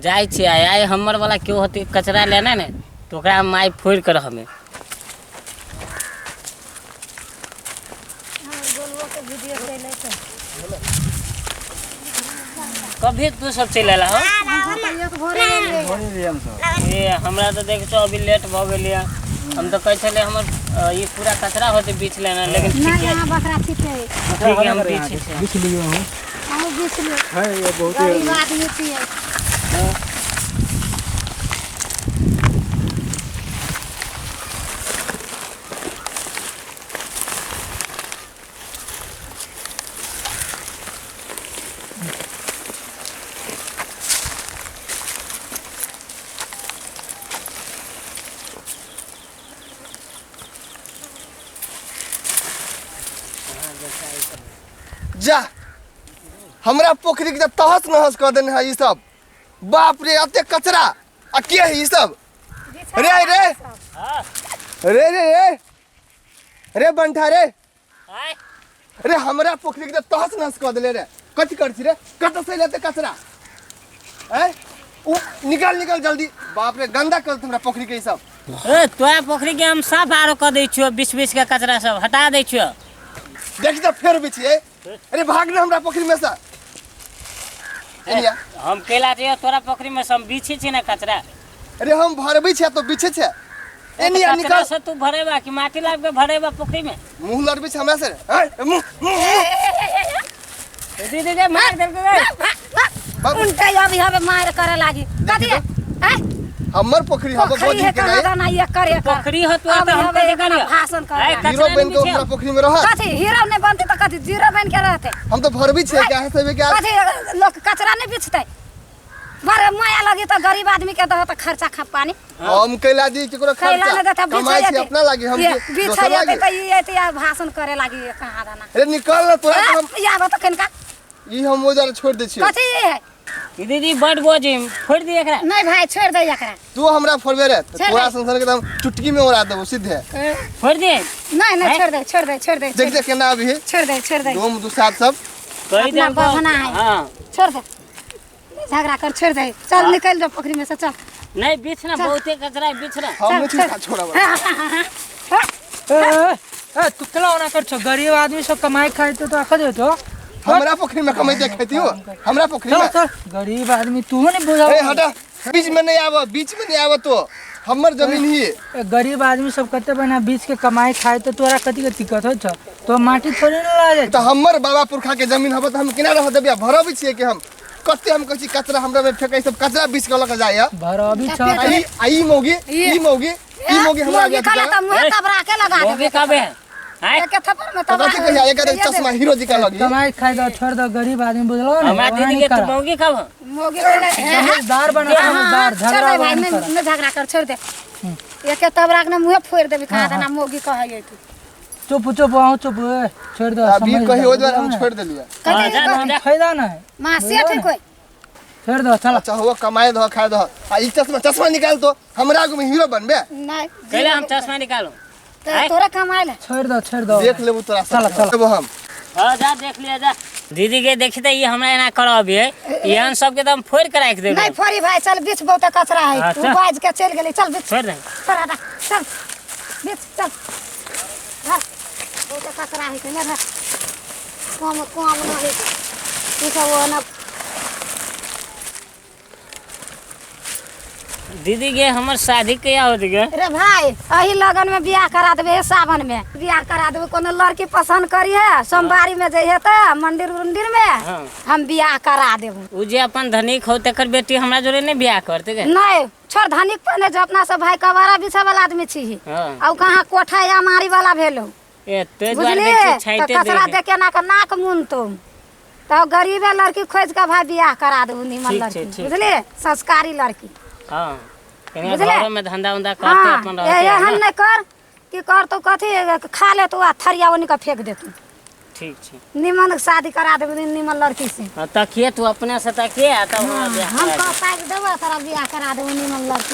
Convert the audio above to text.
जाए छे आए हमर वाला क्यों होती कचरा लेना ने तो ओकरा माई फोड़ कर हमें कभी तू सब चल आला हो ये हमरा तो देख तो अभी लेट भ गेलिए हम तो कह चले हमर ये पूरा कचरा होते बीच लेना लेकिन ठीक है बकरा ठीक है हम बीच लिए हूं हम बीच लिए है ये बहुत गरीब आदमी है जा हमरा पोखरी के तहस नहस कर देने है ये सब। बाप रे अते कचरा आ के है ये सब। रे रे रे रे रे रे बंठा रे रे हमरा पोखरी के तहस नहस कर देले रे कथि करछि रे कत से लेते कचरा हैं उ निकाल निकाल जल्दी। बाप रे गंदा कर हमरा पोखरी के सब। ए तोरा पोखरी के हम साफ आरो कर दै छियो 20-20 के कचरा सब हटा दै छियो। देखि त फेर बिछिए अरे भाग ना हमरा पोखरी में से एनिया हम केला जे तोरा पोखरी में सब बिछे छी ना कचरा। अरे हम भरबै छै तो बिछे छै एनिया निकाल से तू भरेबा कि माटी लाब के भरेबा पोखरी में मुंह लड़बै छै हमरा से मुंह दीदी दे मार दे के उनके अभी हमें मार करे लागी कथि है हमर पोखरी हबो बोझी के नहीं ये करे पोखरी हो तो हम के देखा भाषण करे हीरो बन के हमरा पोखरी में रह कथि हीरो नहीं बनते तो कथि जीरो बन के रहते। हम तो भरबै छै क्या है सबे क्या कथि लोग कचरा नहीं बिछते बड़े माया लगी तो गरीब आदमी के दह तो खर्चा खा पानी हम कैला दी केकरो कैला ने देता खर्चा कमाई छै अपना लागी हम बिछा जाते तो ये तो भाषण करे लागी कहां दाना अरे निकाल ना तोरा हम या तो कनका ई हम ओजार छोड़ दे छी कथि है दीदी बड बोझी फोड़ दे एकरा नहीं भाई छोड़ दे एकरा तू हमरा फोड़बे रे पूरा संसार के हम चुटकी में उड़ा देबो सीधे फोड़ दे नहीं नहीं छोड़ दे देख देख केना अभी छोड़ दे दोम दू साथ सब कहि दे अपना बहाना है। हां छोड़ दे झगड़ा कर छोड़ दे चल निकल जा पोखरी में से चल नहीं बिछना बहुते कचरा बिछना हम नहीं छोड़ा ए तू केला ओना कर छ गरीब आदमी सब कमाई खाए तो आखा दे तो हमरा पोखरी में कमाई दे खेती हो हमरा पोखरी में चल गरीब आदमी तू नहीं बुझा ए हटा बीच में नहीं आव तो हमर जमीन ही गरीब आदमी सब कते बना बीच के कमाई खाए तो तोरा कथि के दिक्कत हो छ तो माटी थोड़ी न ला जाए तो हमर बाबा पुरखा के जमीन हबो तो हम किना रह देबिया भरब छिए कि हम कते हम कहछि कचरा हमरा में फेकै सब कचरा बीच के लक जाय भर अभी छ आई मोगी हमरा आगे निकाला तो मुंह तबरा के लगा दे होगे कबे हाय के थप्पड़ में तब तबरा के कहिया एक चश्मा हीरो जी का लगी कमाई खाए दो छोड़ दो गरीब आदमी बुझलो ना हमरा दीदी के तू मौगी कब मोगी के समझदार बना समझदार झगड़ा भाई मैं झगड़ा कर छोड़ दे एक के तबरा के मुंह फोड़ देबी कहां दाना मोगी कहै तू चुप आओ चुप छोड़ दो अभी कही हो द्वारा हम छोड़ देलिए फायदा ना है मां सेठ है कोई छोड़ दो चल अच्छा हुआ कमाए दो खाए दो आ ई चश्मा निकाल तो हमरा आगू में हीरो बनबे नहीं पहले हम चश्मा निकालो तोरा कमाई ले छोड़ दो देख लेबू तोरा चल हम हां जा देख लिया जा दीदी के देखी त ये हमरा एना कर अभी यहां सब के एकदम फोड़ के राख दे नहीं फोड़ी भाई चल बीच बहुत कचरा है तू बाज के चल गेली चल बीच छोड़ दे चल बीच चल बहुत कचरा है के ना कम नहीं तू सब वो ना दीदी के हमर शादी कया होत गे रे भाई अही लगन में बियाह करा देबे सावन में बियाह करा देबे कोनो लड़की पसंद करी है सोमवारी में जइहे त मंदिर में हम बियाह करा देबू उ जे अपन धनिक हो तकर बेटी हमरा जोरे ने बियाह करते गे नहीं छोड़ धनिक पने जो अपना सब भाई कवारा बिछा वाला आदमी छी औ कहां कोठा या मारी वाला भेलो ए ते द्वार बुझली बेटी छाइते त कचरा देखे ना का नाक मुन तुम तो गरीबे लड़की खोज के भाई बियाह करा देबू निमन लड़की बुझली संस्कारी लड़की हां कने घर में धंधा उंधा करते अपन रहते ए हम नहीं कर कि कर तो कथी खा ले तो थरिया ओनी का फेंक दे तू ठीक छै निमन शादी करा देबू निमन लड़की से तकिए तू अपने से तकिए तब हम का पाइक देबो तोरा बियाह करा देबू निमन लड़की